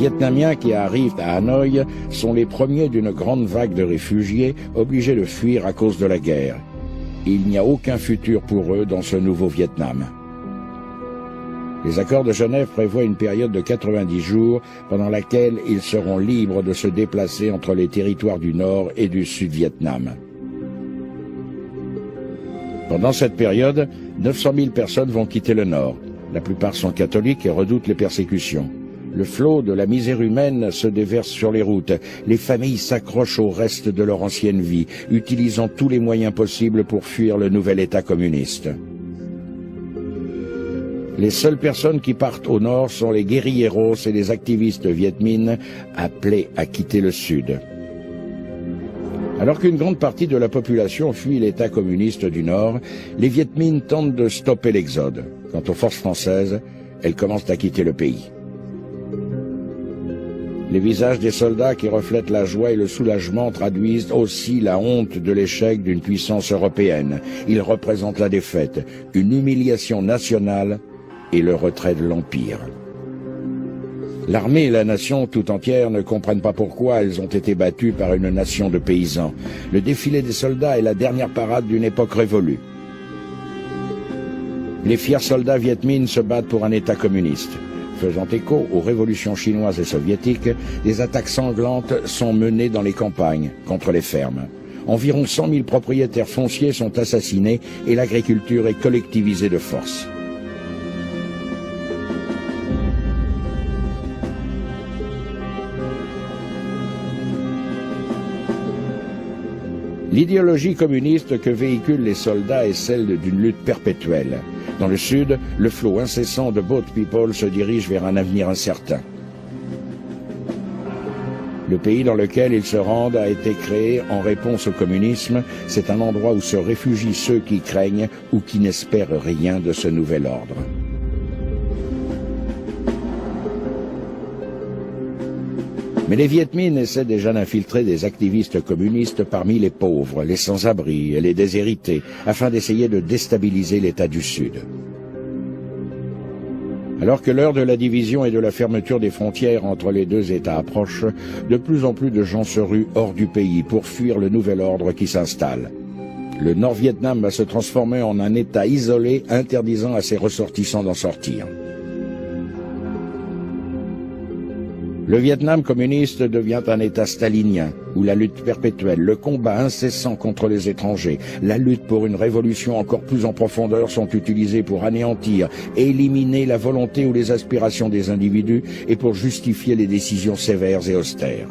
Vietnamiens qui arrivent à Hanoï sont les premiers d'une grande vague de réfugiés obligés de fuir à cause de la guerre. Il n'y a aucun futur pour eux dans ce nouveau Vietnam. Les accords de Genève prévoient une période de 90 jours pendant laquelle ils seront libres de se déplacer entre les territoires du Nord et du Sud-Vietnam. Pendant cette période, 900 000 personnes vont quitter le Nord. La plupart sont catholiques et redoutent les persécutions. Le flot de la misère humaine se déverse sur les routes. Les familles s'accrochent au reste de leur ancienne vie, utilisant tous les moyens possibles pour fuir le nouvel État communiste. Les seules personnes qui partent au nord sont les guérilleros et les activistes Viet Minh appelés à quitter le sud. Alors qu'une grande partie de la population fuit l'État communiste du Nord, les Viet Minh tentent de stopper l'exode. Quant aux forces françaises, elles commencent à quitter le pays. Les visages des soldats qui reflètent la joie et le soulagement traduisent aussi la honte de l'échec d'une puissance européenne. Ils représentent la défaite, une humiliation nationale et le retrait de l'Empire. L'armée et la nation tout entière ne comprennent pas pourquoi elles ont été battues par une nation de paysans. Le défilé des soldats est la dernière parade d'une époque révolue. Les fiers soldats Viet Minh se battent pour un État communiste. Faisant écho aux révolutions chinoises et soviétiques, des attaques sanglantes sont menées dans les campagnes contre les fermes. Environ 100 000 propriétaires fonciers sont assassinés et l'agriculture est collectivisée de force. L'idéologie communiste que véhiculent les soldats est celle d'une lutte perpétuelle. Dans le sud, le flot incessant de boat people se dirige vers un avenir incertain. Le pays dans lequel ils se rendent a été créé en réponse au communisme. C'est un endroit où se réfugient ceux qui craignent ou qui n'espèrent rien de ce nouvel ordre. Mais les Viet Minh essaient déjà d'infiltrer des activistes communistes parmi les pauvres, les sans-abri et les déshérités, afin d'essayer de déstabiliser l'État du Sud. Alors que l'heure de la division et de la fermeture des frontières entre les deux États approche, de plus en plus de gens se ruent hors du pays pour fuir le nouvel ordre qui s'installe. Le Nord-Vietnam va se transformer en un État isolé, interdisant à ses ressortissants d'en sortir. Le Vietnam communiste devient un État stalinien, où la lutte perpétuelle, le combat incessant contre les étrangers, la lutte pour une révolution encore plus en profondeur sont utilisés pour anéantir et éliminer la volonté ou les aspirations des individus et pour justifier les décisions sévères et austères.